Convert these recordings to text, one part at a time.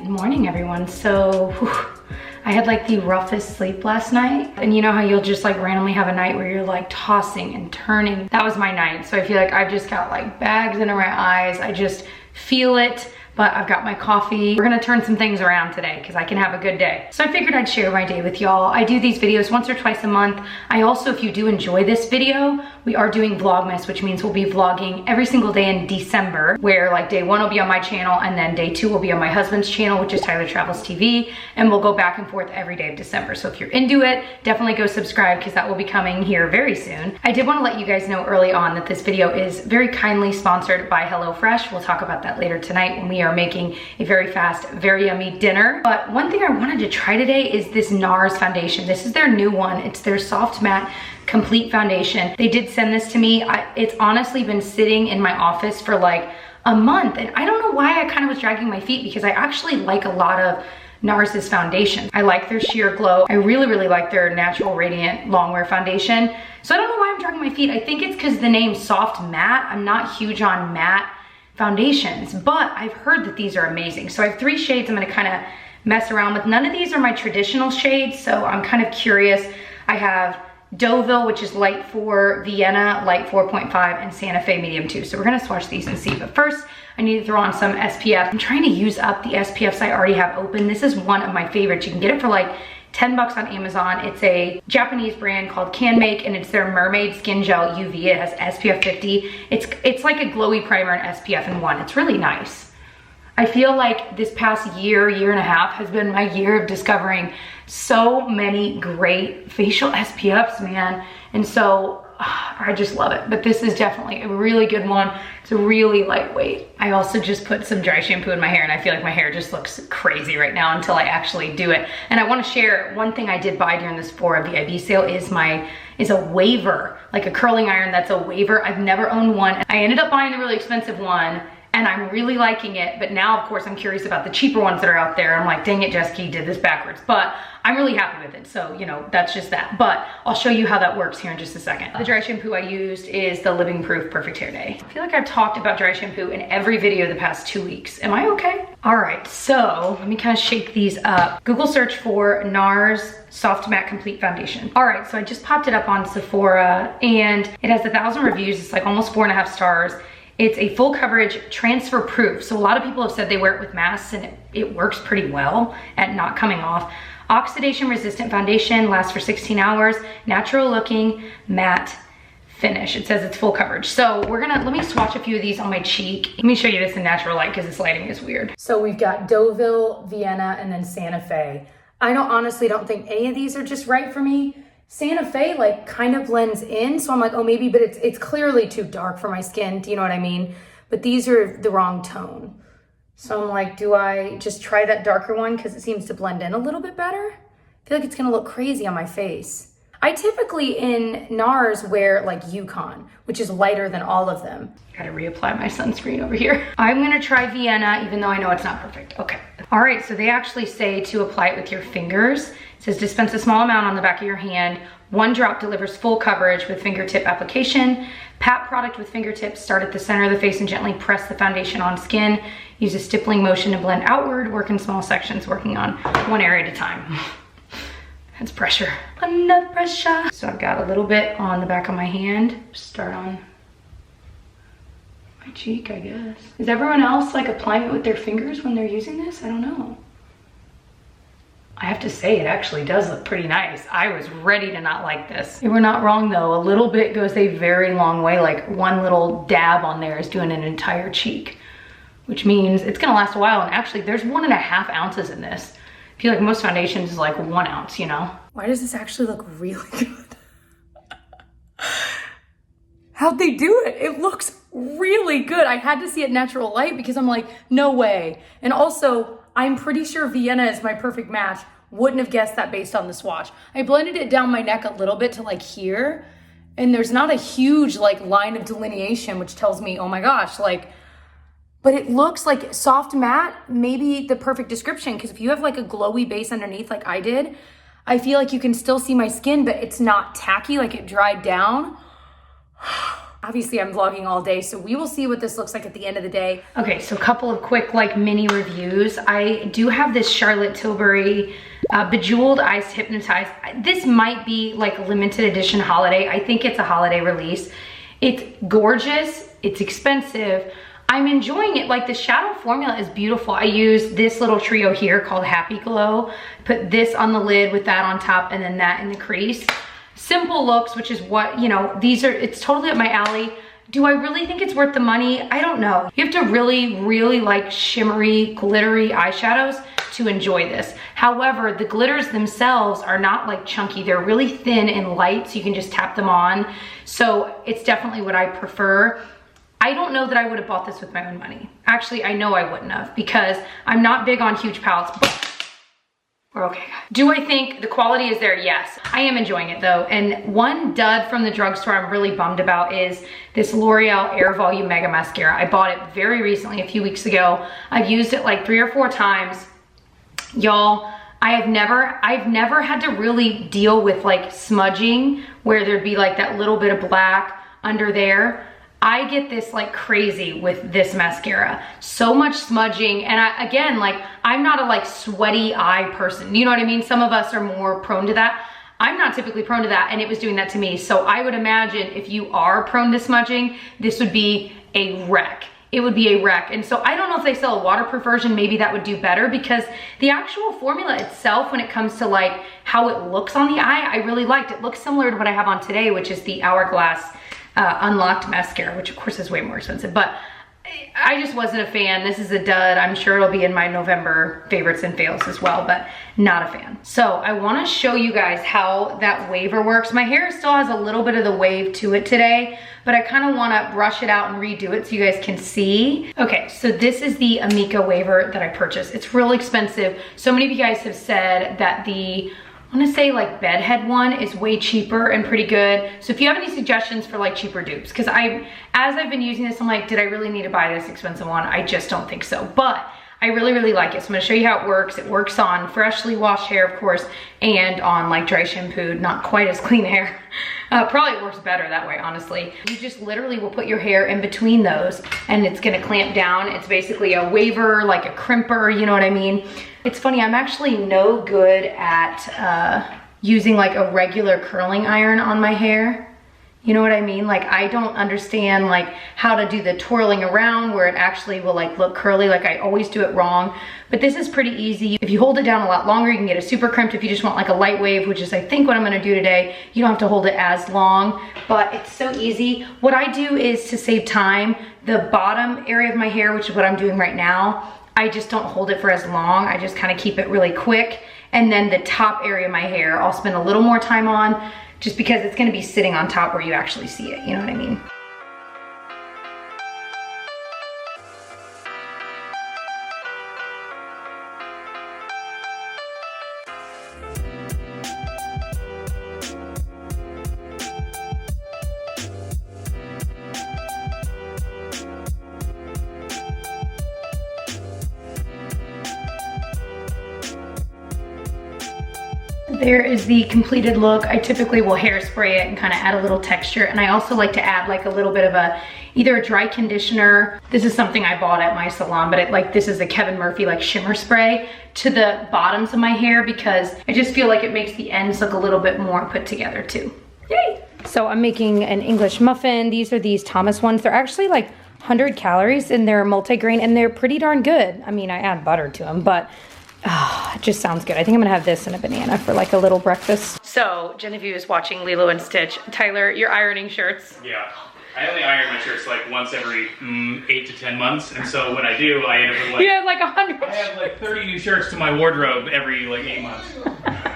morning, everyone. So I had like the roughest sleep last night, and you know how you'll just like randomly have a night where you're like tossing and turning. That was my night. So I feel like I've just got like bags under my eyes. I just feel it. But I've got my coffee. We're gonna turn some things around today because I can have a good day. So I figured I'd share my day with y'all. I do these videos once or twice a month. I also, if you do enjoy this video, we are doing Vlogmas, which means we'll be vlogging every single day in December, where like day 1 will be on my channel and then day 2 will be on my husband's channel, which is Tyler Travels TV, and we'll go back and forth every day of December. So if you're into it, definitely go subscribe because that will be coming here very soon. I did want to let you guys know early on that this video is very kindly sponsored by HelloFresh. We'll talk about that later tonight when we are making a very fast, very yummy dinner. But one thing I wanted to try today is this Nars foundation. This is their new one. It's their soft matte complete foundation. They did send this to me. It's honestly been sitting in my office for like a month, and I don't know why I kind of was dragging my feet because I actually like a lot of Nars's foundation. I like their sheer glow. I really like their natural radiant longwear foundation. So I don't know why I'm dragging my feet. I think it's because the name soft matte. I'm not huge on matte foundations, but I've heard that these are amazing. So I have 3 shades I'm gonna kind of mess around with. None of these are my traditional shades, so I'm kind of curious. I have Deauville, which is light 4, Vienna, light 4.5, and Santa Fe, medium 2. So we're gonna swatch these and see. But first, I need to throw on some SPF. I'm trying to use up the SPFs I already have open. This is one of my favorites. You can get it for like 10 bucks on Amazon. It's a Japanese brand called Canmake, and it's their Mermaid Skin Gel UV. It has SPF 50. It's like a glowy primer and SPF in one. It's really nice. I feel like this past year and a half has been my year of discovering so many great facial SPFs, man. And so I just love it. But this is definitely a really good one. It's really lightweight. I also just put some dry shampoo in my hair, and I feel like my hair just looks crazy right now until I actually do it. And I want to share one thing I did buy during this Sephora VIB sale is a waver, like a curling iron that's a waver. I've never owned one. I ended up buying the really expensive one, and I'm really liking it. But now, of course, I'm curious about the cheaper ones that are out there. I'm like, dang it, Jessica, you did this backwards. But I'm really happy with it. So, you know, that's just that. But I'll show you how that works here in just a second. The dry shampoo I used is the Living Proof Perfect Hair Day. I feel like I've talked about dry shampoo in every video the past 2 weeks. Am I okay? All right, so let me kind of shake these up. Google search for Nars Soft Matte Complete Foundation. All right, so I just popped it up on Sephora, and it has 1,000 reviews. It's like almost 4.5 stars. It's a full coverage, transfer proof. So a lot of people have said they wear it with masks, and it works pretty well at not coming off. Oxidation resistant foundation, lasts for 16 hours, natural looking matte finish. It says it's full coverage. So let me swatch a few of these on my cheek. Let me show you this in natural light because this lighting is weird. So we've got Deauville, Vienna, and then Santa Fe. I honestly don't think any of these are just right for me. Santa Fe like kind of blends in, so I'm like, oh maybe, but it's clearly too dark for my skin, do you know what I mean? But these are the wrong tone. So I'm like, do I just try that darker one because it seems to blend in a little bit better? I feel like it's gonna look crazy on my face. I typically in Nars wear like Yukon, which is lighter than all of them. Gotta reapply my sunscreen over here. I'm gonna try Vienna, even though I know it's not perfect. Okay. All right, so they actually say to apply it with your fingers. It says dispense a small amount on the back of your hand. 1 drop delivers full coverage with fingertip application. Pat product with fingertips, start at the center of the face and gently press the foundation on skin. Use a stippling motion to blend outward. Work in small sections, working on one area at a time. That's pressure. Under pressure. So I've got a little bit on the back of my hand. Start on my cheek, I guess. Is everyone else like applying it with their fingers when they're using this? I don't know. I have to say, it actually does look pretty nice. I was ready to not like this. They were not wrong though. A little bit goes a very long way. Like one little dab on there is doing an entire cheek, which means it's gonna last a while. And actually there's 1.5 ounces in this. I feel like most foundations is like 1 ounce, you know? Why does this actually look really good? How'd they do it? It looks really good. I had to see it natural light because I'm like, no way. And also, I'm pretty sure Vienna is my perfect match. Wouldn't have guessed that based on the swatch. I blended it down my neck a little bit to like here, and there's not a huge like line of delineation, which tells me, oh my gosh, like, but it looks like soft matte, maybe the perfect description, because if you have like a glowy base underneath like I did, I feel like you can still see my skin, but it's not tacky, like it dried down. Obviously I'm vlogging all day, so we will see what this looks like at the end of the day. Okay, so a couple of quick like mini reviews. I do have this Charlotte Tilbury Bejewelled Iced Hypnotize. This might be like limited edition holiday. I think it's a holiday release. It's gorgeous, it's expensive. I'm enjoying it. Like the shadow formula is beautiful. I use this little trio here called Happy Glow. Put this on the lid with that on top and then that in the crease. Simple looks, which is what, you know, these are, it's totally up my alley. Do I really think it's worth the money? I don't know. You have to really like shimmery, glittery eyeshadows to enjoy this. However, the glitters themselves are not like chunky. They're really thin and light, so you can just tap them on. So it's definitely what I prefer. I don't know that I would have bought this with my own money. Actually, I know I wouldn't have because I'm not big on huge palettes, but we're okay. Do I think the quality is there? Yes. I am enjoying it though. And one dud from the drugstore I'm really bummed about is this L'Oreal Air Volume Mega Mascara. I bought it very recently, a few weeks ago. I've used it like 3 or 4 times. Y'all, I've never had to really deal with like smudging where there'd be like that little bit of black under there. I get this like crazy with this mascara. So much smudging, and again, like I'm not a like sweaty eye person. You know what I mean? Some of us are more prone to that. I'm not typically prone to that, and it was doing that to me. So I would imagine if you are prone to smudging, this would be a wreck. It would be a wreck. And so I don't know if they sell a waterproof version, maybe that would do better, because the actual formula itself, when it comes to like how it looks on the eye, I really liked it. It looks similar to what I have on today, which is the Hourglass Unlocked mascara, which of course is way more expensive, but I just wasn't a fan. This is a dud. I'm sure it'll be in my November favorites and fails as well, but not a fan. So I want to show you guys how that waver works. My hair still has a little bit of the wave to it today, but I kind of want to brush it out and redo it so you guys can see. Okay, so this is the Amika waver that I purchased. It's real expensive. So many of you guys have said that the I want to say like bedhead one is way cheaper and pretty good. So if you have any suggestions for like cheaper dupes, because as I've been using this, I'm like, did I really need to buy this expensive one? I just don't think so, but I really like it. So I'm gonna show you how it works. It works on freshly washed hair, of course, and on like dry shampooed, not quite as clean hair. Probably works better that way, honestly. You just literally will put your hair in between those and it's gonna clamp down. It's basically a waver, like a crimper, you know what I mean? It's funny, I'm actually no good at using like a regular curling iron on my hair. You know what I mean? Like I don't understand like how to do the twirling around where it actually will like look curly. Like I always do it wrong, but this is pretty easy. If you hold it down a lot longer, you can get a super crimped. If you just want like a light wave, which is I think what I'm gonna do today, you don't have to hold it as long, but it's so easy. What I do is to save time, the bottom area of my hair, which is what I'm doing right now, I just don't hold it for as long. I just kind of keep it really quick. And then the top area of my hair, I'll spend a little more time on, just because it's gonna be sitting on top where you actually see it, you know what I mean? There is the completed look. I typically will hairspray it and kind of add a little texture, and I also like to add like a little bit of either a dry conditioner. This is something I bought at my salon, but this is a Kevin Murphy like shimmer spray to the bottoms of my hair, because I just feel like it makes the ends look a little bit more put together too. Yay! So I'm making an English muffin. These are these Thomas ones. They're actually like 100 calories and they're multi-grain and they're pretty darn good. I mean, I add butter to them, but it just sounds good. I think I'm gonna have this and a banana for like a little breakfast. So Genevieve is watching Lilo and Stitch. Tyler, you're ironing shirts. Yeah, I only iron my shirts like once every 8 to 10 months, and so when I do, I end up with like, you have like 100. I have like 30 new shirts to my wardrobe every like 8 months.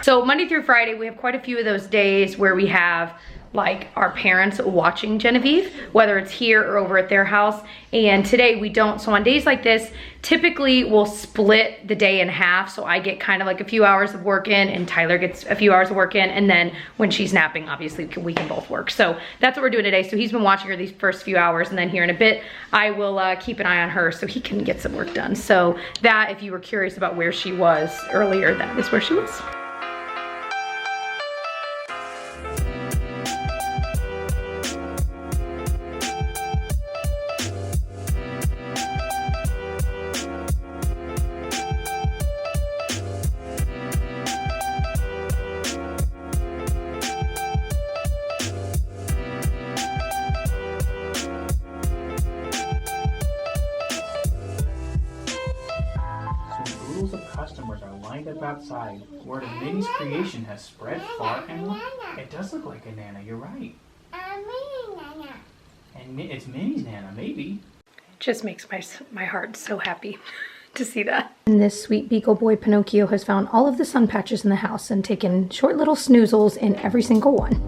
So Monday through Friday, we have quite a few of those days where we have like our parents watching Genevieve, whether it's here or over at their house. And today we don't. So on days like this, typically we'll split the day in half. So I get kind of like a few hours of work in and Tyler gets a few hours of work in. And then when she's napping, obviously we can both work. So that's what we're doing today. So he's been watching her these first few hours, and then here in a bit, I will keep an eye on her so he can get some work done. So that, if you were curious about where she was earlier, that is where she was. Rows of customers are lined up outside. Word of Minnie's creation has spread far and wide. It does look like a Nana, you're right. And it's Minnie's Nana, maybe. It just makes my heart so happy to see that. And this sweet beagle boy Pinocchio has found all of the sun patches in the house and taken short little snoozles in every single one.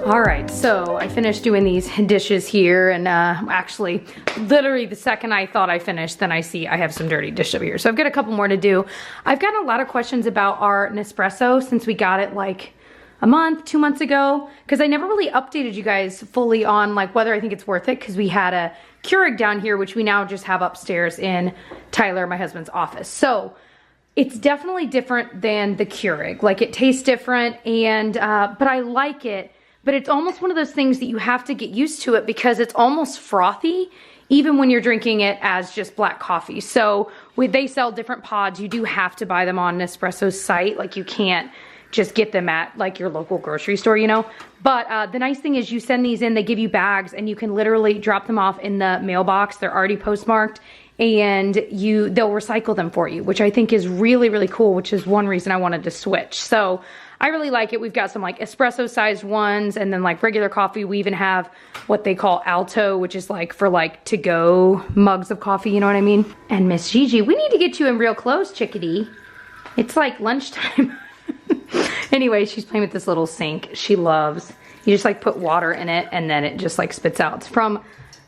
All right, so I finished doing these dishes here, and actually, literally the second I thought I finished, then I see I have some dirty dish over here. So I've got a couple more to do. I've gotten a lot of questions about our Nespresso since we got it like a month, 2 months ago, because I never really updated you guys fully on like whether I think it's worth it, because we had a Keurig down here, which we now just have upstairs in Tyler, my husband's office. So it's definitely different than the Keurig. Like it tastes different, and but I like it. But it's almost one of those things that you have to get used to it because it's almost frothy, even when you're drinking it as just black coffee. So they sell different pods. You do have to buy them on Nespresso's site. Like you can't just get them at like your local grocery store, you know? But the nice thing is you send these in, they give you bags, and you can literally drop them off in the mailbox. They're already postmarked, and they'll recycle them for you, which I think is really, really cool, which is one reason I wanted to switch. So I really like it. We've got some like espresso sized ones, and then like regular coffee. We even have what they call Alto, which is like for like to go mugs of coffee, you know what I mean? And Miss Gigi, we need to get you in real clothes, chickadee. It's like lunchtime. Anyway, she's playing with this little sink she loves. You just like put water in it, and then it just like spits out. It's from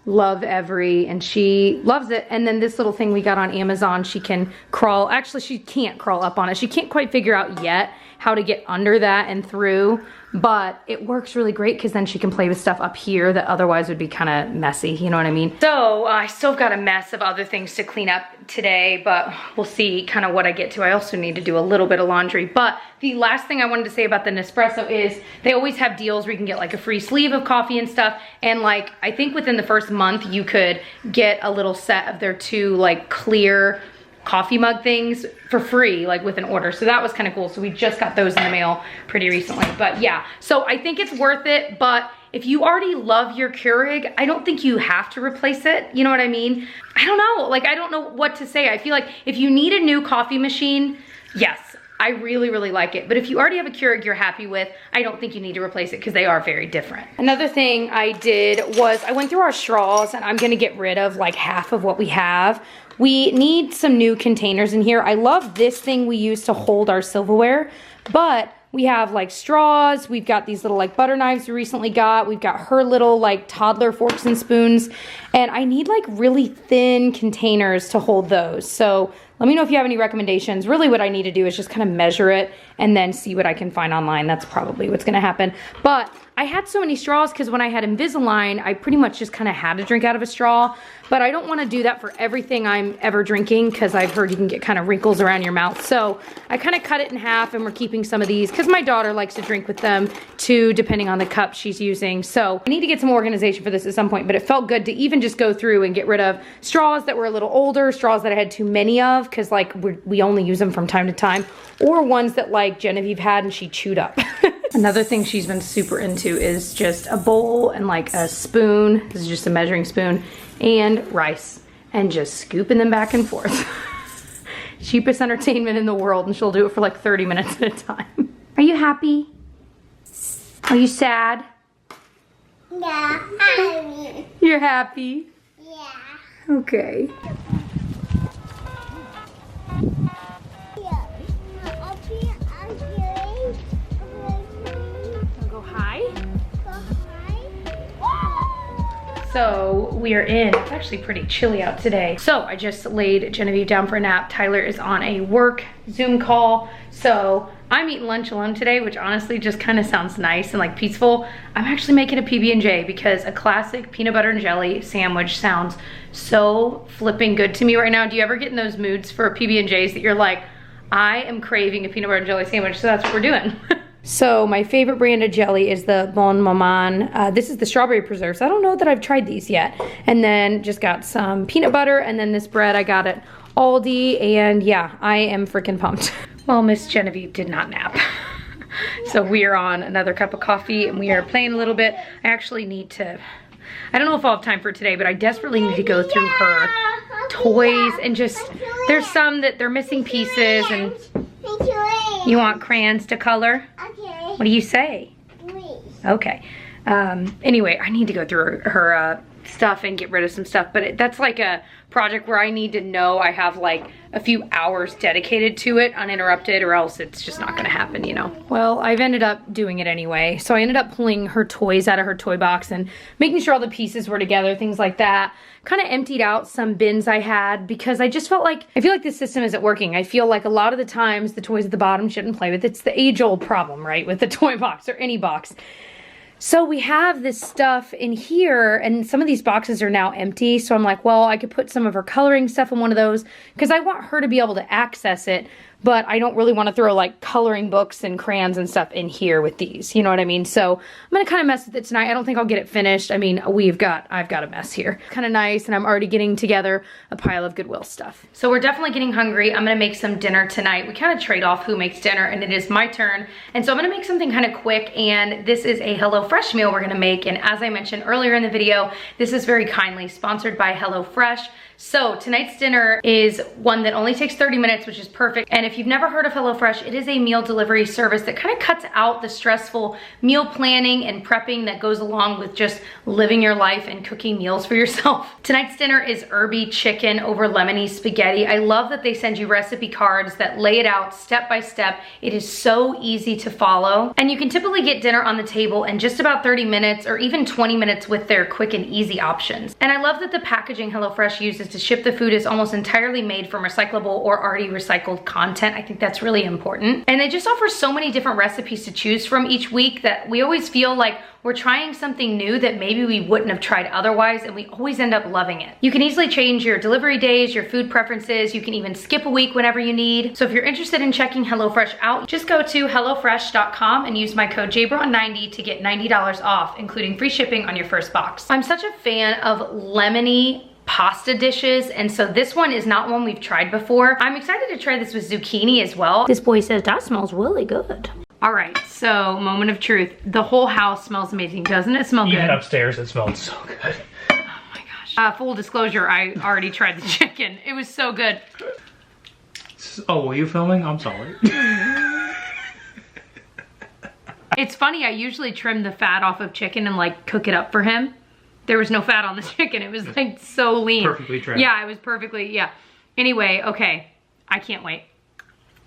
Love Every, and she loves it. And then this little thing we got on Amazon, she can crawl. Actually, she can't crawl up on it. She can't quite figure out yet how to get under that and through, but it works really great because then she can play with stuff up here that otherwise would be kind of messy, you know what I mean? So I still got a mess of other things to clean up today, but we'll see kind of what I get to. I also need to do a little bit of laundry. But the last thing I wanted to say about the Nespresso is they always have deals where you can get like a free sleeve of coffee and stuff. And like, I think within the first month you could get a little set of their 2 like clear coffee mug things for free, like with an order. So that was kind of cool. So we just got those in the mail pretty recently. But yeah, so I think it's worth it. But if you already love your Keurig, I don't think you have to replace it. You know what I mean? I don't know. Like, I don't know what to say. I feel like if you need a new coffee machine, yes, I really, really like it. But if you already have a Keurig you're happy with, I don't think you need to replace it because they are very different. Another thing I did was I went through our straws, and I'm gonna get rid of like half of what we have. We need some new containers in here. I love this thing we use to hold our silverware, but we have like straws. We've got these little like butter knives we recently got. We've got her little like toddler forks and spoons, and I need like really thin containers to hold those. So let me know if you have any recommendations. Really what I need to do is just kind of measure it and then see what I can find online. That's probably what's gonna happen. But I had so many straws because when I had Invisalign, I pretty much just kind of had to drink out of a straw. But I don't want to do that for everything I'm ever drinking because I've heard you can get kind of wrinkles around your mouth. So I kind of cut it in half, and we're keeping some of these because my daughter likes to drink with them too, depending on the cup she's using. So I need to get some organization for this at some point, but it felt good to even just go through and get rid of straws that were a little older, straws that I had too many of because like we only use them from time to time, or ones that like Genevieve had and she chewed up. Another thing she's been super into is just a bowl and like a spoon. This is just a measuring spoon and rice, and just scooping them back and forth. Cheapest entertainment in the world, and she'll do it for like 30 minutes at a time. Are you happy? Are you sad? Yeah, happy. You're happy? Yeah. Okay. So we are in, it's actually pretty chilly out today. So I just laid Genevieve down for a nap. Tyler is on a work Zoom call. So I'm eating lunch alone today, which honestly just kind of sounds nice and like peaceful. I'm actually making a PB&J because a classic peanut butter and jelly sandwich sounds so flipping good to me right now. Do you ever get in those moods for PB&Js that you're like, I am craving a peanut butter and jelly sandwich, so that's what we're doing. So my favorite brand of jelly is the Bon Maman. This is the strawberry preserves. I don't know that I've tried these yet. And then just got some peanut butter, and then this bread, I got it Aldi, and yeah, I am freaking pumped. Well, Miss Genevieve did not nap. So we are on another cup of coffee and we are playing a little bit. I actually need to, I don't know if I'll have time for today, but I desperately need to go through her toys and just, there's some that they're missing pieces and you want crayons to color? Okay. What do you say? Please. Okay. Anyway, I need to go through her stuff and get rid of some stuff, but that's like a project where I need to know I have like a few hours dedicated to it uninterrupted, or else it's just not gonna happen, you know. Well, I've ended up doing it anyway. So I ended up pulling her toys out of her toy box and making sure all the pieces were together, things like that. Kind of emptied out some bins I had because I just felt like, I feel like the system isn't working. I feel like a lot of the times the toys at the bottom shouldn't play with. It's the age-old problem, right, with the toy box or any box. So we have this stuff in here, and some of these boxes are now empty. So I'm like, well, I could put some of her coloring stuff in one of those because I want her to be able to access it, but I don't really want to throw like coloring books and crayons and stuff in here with these. You know what I mean? So I'm going to kind of mess with it tonight. I don't think I'll get it finished. I mean, I've got a mess here. Kind of nice, and I'm already getting together a pile of Goodwill stuff. So we're definitely getting hungry. I'm going to make some dinner tonight. We kind of trade off who makes dinner, and it is my turn. And so I'm going to make something kind of quick, and this is a HelloFresh meal we're going to make. And as I mentioned earlier in the video, this is very kindly sponsored by HelloFresh. So tonight's dinner is one that only takes 30 minutes, which is perfect. And if you've never heard of HelloFresh, it is a meal delivery service that kind of cuts out the stressful meal planning and prepping that goes along with just living your life and cooking meals for yourself. Tonight's dinner is herby chicken over lemony spaghetti. I love that they send you recipe cards that lay it out step by step. It is so easy to follow. And you can typically get dinner on the table in just about 30 minutes or even 20 minutes with their quick and easy options. And I love that the packaging HelloFresh uses to ship the food is almost entirely made from recyclable or already recycled content. I think that's really important. And they just offer so many different recipes to choose from each week that we always feel like we're trying something new that maybe we wouldn't have tried otherwise, and we always end up loving it. You can easily change your delivery days, your food preferences. You can even skip a week whenever you need. So if you're interested in checking HelloFresh out, just go to HelloFresh.com and use my code JBraun90 to get $90 off, including free shipping on your first box. I'm such a fan of lemony pasta dishes, and so this one is not one we've tried before. I'm excited to try this with zucchini as well. This boy says that smells really good. All right, so moment of truth. The whole house smells amazing. Doesn't it smell good? Even upstairs it smelled so good. Oh my gosh. Full disclosure, I already tried the chicken. It was so good. Oh, were you filming? I'm sorry. It's funny, I usually trim the fat off of chicken and like cook it up for him. There was no fat on the chicken. It was like so lean. Perfectly trimmed. Yeah, it was perfectly, yeah. Anyway, okay, I can't wait.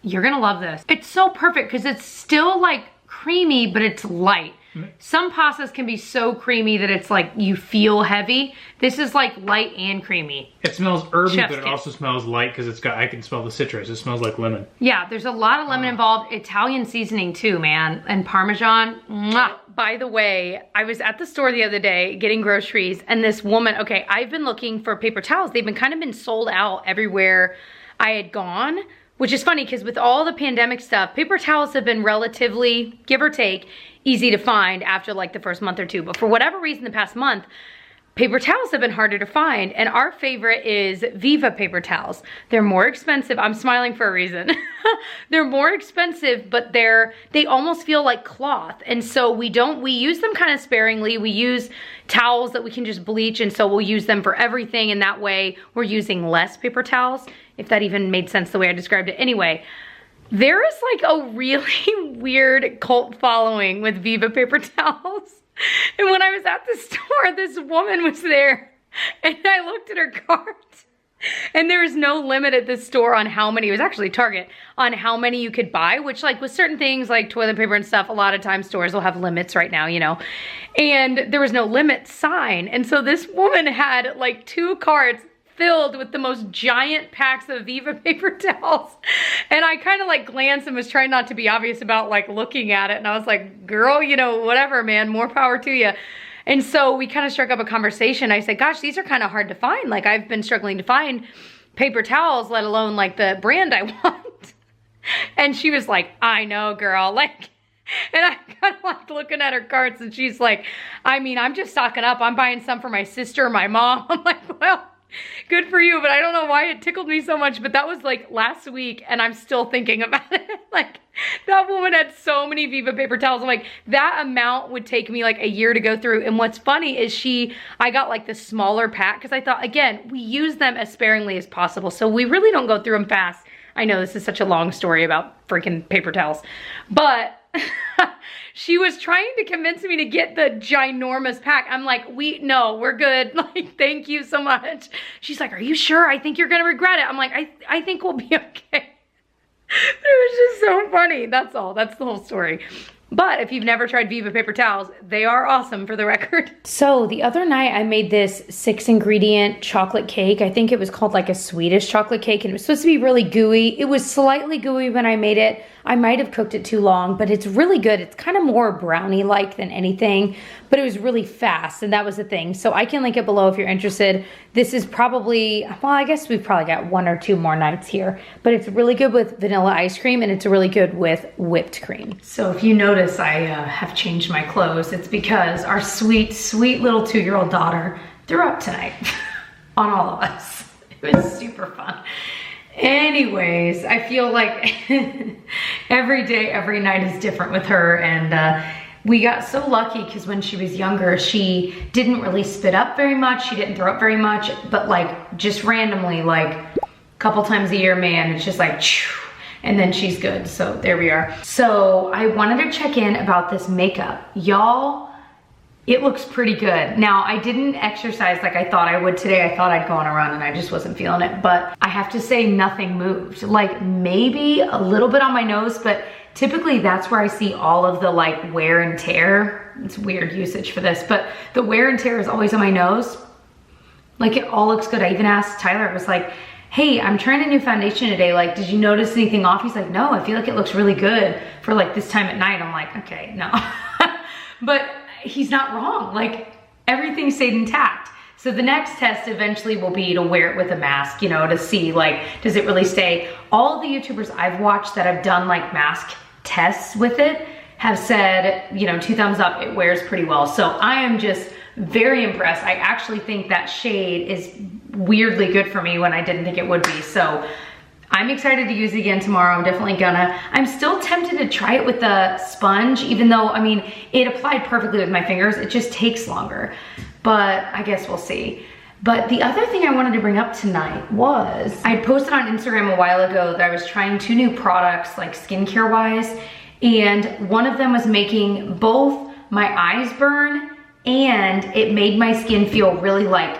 You're gonna love this. It's so perfect because it's still like creamy, but it's light. Some pastas can be so creamy that it's like you feel heavy. This is like light and creamy. It smells herby, Chef's but it kiss. also smells light because I can smell the citrus. It smells like lemon. Yeah, there's a lot of lemon involved. Italian seasoning too, man. And Parmesan. Mwah. By the way, I was at the store the other day getting groceries, and this woman, okay, I've been looking for paper towels. They've been sold out everywhere I had gone, which is funny because with all the pandemic stuff, paper towels have been relatively, give or take, easy to find after like the first month or two. But for whatever reason, the past month, paper towels have been harder to find, and our favorite is Viva paper towels. They're more expensive. I'm smiling for a reason. They're more expensive, but they almost feel like cloth. And so we use them kind of sparingly. We use towels that we can just bleach, and so we'll use them for everything, and that way we're using less paper towels, if that even made sense the way I described it. Anyway, there is like a really weird cult following with Viva paper towels. And when I was at the store, this woman was there, and I looked at her cart, and there was no limit at this store on how many, it was actually Target, on how many you could buy, which like with certain things like toilet paper and stuff, a lot of times stores will have limits right now, you know, and there was no limit sign. And so this woman had like 2 carts filled with the most giant packs of Viva paper towels. And I kind of like glanced and was trying not to be obvious about like looking at it. And I was like, girl, you know, whatever, man, more power to you. And so we kind of struck up a conversation. I said, gosh, these are kind of hard to find. Like I've been struggling to find paper towels, let alone like the brand I want. And she was like, I know, girl, like, and I kind of like looking at her carts, and she's like, I mean, I'm just stocking up. I'm buying some for my sister, my mom. I'm like, well, Good for you, but I don't know why it tickled me so much, but that was like last week and I'm still thinking about it. Like that woman had so many Viva paper towels. I'm like, that amount would take me like a year to go through. And what's funny is I got like the smaller pack because I thought, again, we use them as sparingly as possible. So we really don't go through them fast. I know this is such a long story about freaking paper towels, but she was trying to convince me to get the ginormous pack. I'm like, no, we're good. Like, thank you so much. She's like, are you sure? I think you're gonna regret it. I'm like, I think we'll be okay. It was just so funny. That's all. That's the whole story. But if you've never tried Viva paper towels, they are awesome for the record. So the other night I made this 6-ingredient chocolate cake. I think it was called like a Swedish chocolate cake and it was supposed to be really gooey. It was slightly gooey when I made it. I might have cooked it too long, but it's really good. It's kind of more brownie-like than anything, but it was really fast and that was the thing. So I can link it below if you're interested. This is probably, well, I guess we've probably got 1 or 2 more nights here, but it's really good with vanilla ice cream and it's really good with whipped cream. So if you notice I have changed my clothes, it's because our sweet, sweet little 2-year-old daughter threw up tonight on all of us. It was super fun. Anyways, I feel like every day, every night is different with her, and we got so lucky because when she was younger, she didn't really spit up very much, she didn't throw up very much, but like just randomly, like a couple times a year, man, it's just like, and then she's good. So there we are. So I wanted to check in about this makeup. Y'all, it looks pretty good. Now, I didn't exercise like I thought I would today. I thought I'd go on a run and I just wasn't feeling it. But I have to say nothing moved. Like maybe a little bit on my nose, but typically that's where I see all of the like wear and tear. It's weird usage for this, but the wear and tear is always on my nose. Like it all looks good. I even asked Tyler, I was like, hey, I'm trying a new foundation today. Like, did you notice anything off? He's like, no, I feel like it looks really good for like this time at night. I'm like, okay, no. But he's not wrong. Like everything stayed intact. So the next test eventually will be to wear it with a mask, you know, to see like, does it really stay? All the YouTubers I've watched that have done like mask tests with it have said, you know, 2 thumbs up, it wears pretty well. So I am just very impressed. I actually think that shade is weirdly good for me when I didn't think it would be. So I'm excited to use it again tomorrow. I'm definitely gonna. I'm still tempted to try it with the sponge, even though, I mean, it applied perfectly with my fingers. It just takes longer, but I guess we'll see. But the other thing I wanted to bring up tonight was, I had posted on Instagram a while ago that I was trying 2 new products, like skincare wise, and one of them was making both my eyes burn and it made my skin feel really like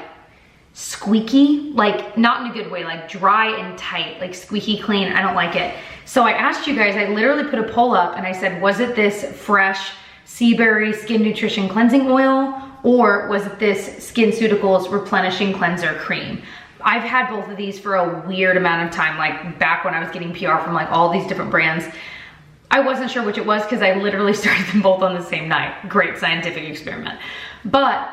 squeaky, like not in a good way, like dry and tight, like squeaky clean. I don't like it. So I asked you guys, I literally put a poll up and I said, was it this fresh sea berry skin nutrition cleansing oil or was it this SkinCeuticals replenishing cleanser cream? I've had both of these for a weird amount of time, like back when I was getting PR from like all these different brands. I wasn't sure which it was because I literally started them both on the same night. Great scientific experiment. But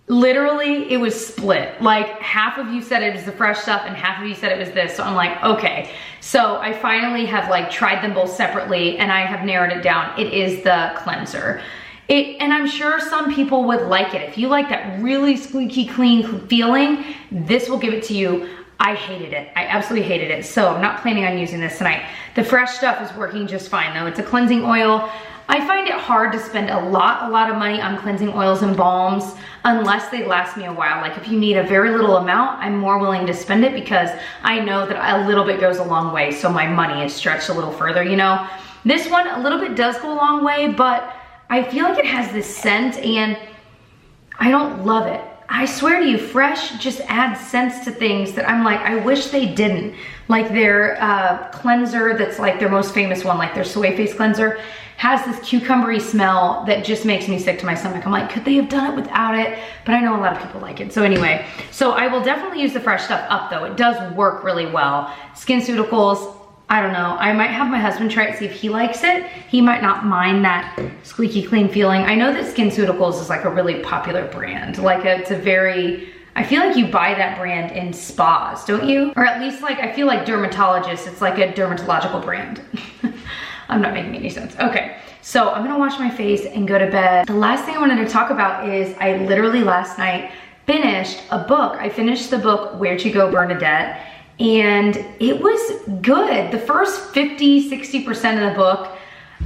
literally it was split. Like half of you said it was the fresh stuff and half of you said it was this. So I'm like, okay. So I finally have like tried them both separately and I have narrowed it down. It is the cleanser. And I'm sure some people would like it. If you like that really squeaky clean feeling, this will give it to you. I hated it. I absolutely hated it. So I'm not planning on using this tonight. The fresh stuff is working just fine though. It's a cleansing oil. I find it hard to spend a lot of money on cleansing oils and balms unless they last me a while. Like if you need a very little amount, I'm more willing to spend it because I know that a little bit goes a long way. So my money is stretched a little further, you know? This one, a little bit does go a long way, but I feel like it has this scent and I don't love it. I swear to you, Fresh just adds scents to things that I'm like, I wish they didn't. Like their cleanser that's like their most famous one, like their soy face cleanser, has this cucumbery smell that just makes me sick to my stomach. I'm like, could they have done it without it? But I know a lot of people like it. So anyway, so I will definitely use the Fresh stuff up though. It does work really well. SkinCeuticals, I don't know. I might have my husband try it, see if he likes it. He might not mind that squeaky clean feeling. I know that SkinCeuticals is like a really popular brand. Like it's a very, I feel like you buy that brand in spas, don't you? Or at least like, I feel like dermatologists, it's like a dermatological brand. I'm not making any sense. Okay, so I'm gonna wash my face and go to bed. The last thing I wanted to talk about is I literally last night finished a book. I finished the book, Where'd You Go, Bernadette, and it was good. The first 50–60% of the book,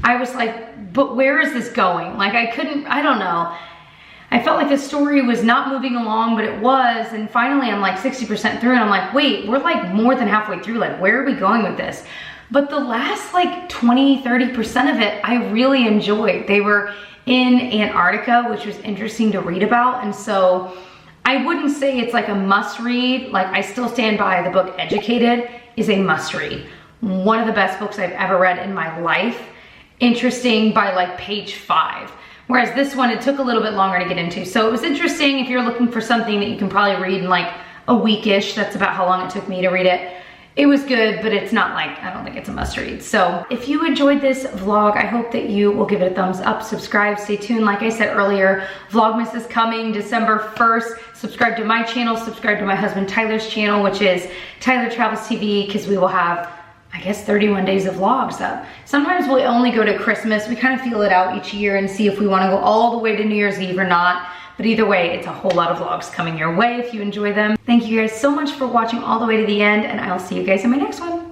I was like, but where is this going? Like I don't know. I felt like the story was not moving along, but it was. And finally I'm like 60% through and I'm like, wait, we're like more than halfway through. Like, where are we going with this? But the last like 20–30% of it, I really enjoyed. They were in Antarctica, which was interesting to read about. And so I wouldn't say it's like a must read. Like I still stand by the book Educated is a must read. One of the best books I've ever read in my life. Interesting by like page 5. Whereas this one, it took a little bit longer to get into. So it was interesting if you're looking for something that you can probably read in like a weekish. That's about how long it took me to read it. It was good, but it's not like, I don't think it's a must read. So if you enjoyed this vlog, I hope that you will give it a thumbs up, subscribe, stay tuned. Like I said earlier, Vlogmas is coming December 1st. Subscribe to my channel, subscribe to my husband Tyler's channel, which is Tyler Travels TV, because we will have, I guess, 31 days of vlogs up. Sometimes we'll only go to Christmas. We kind of feel it out each year and see if we want to go all the way to New Year's Eve or not. But either way, it's a whole lot of vlogs coming your way if you enjoy them. Thank you guys so much for watching all the way to the end, and I'll see you guys in my next one.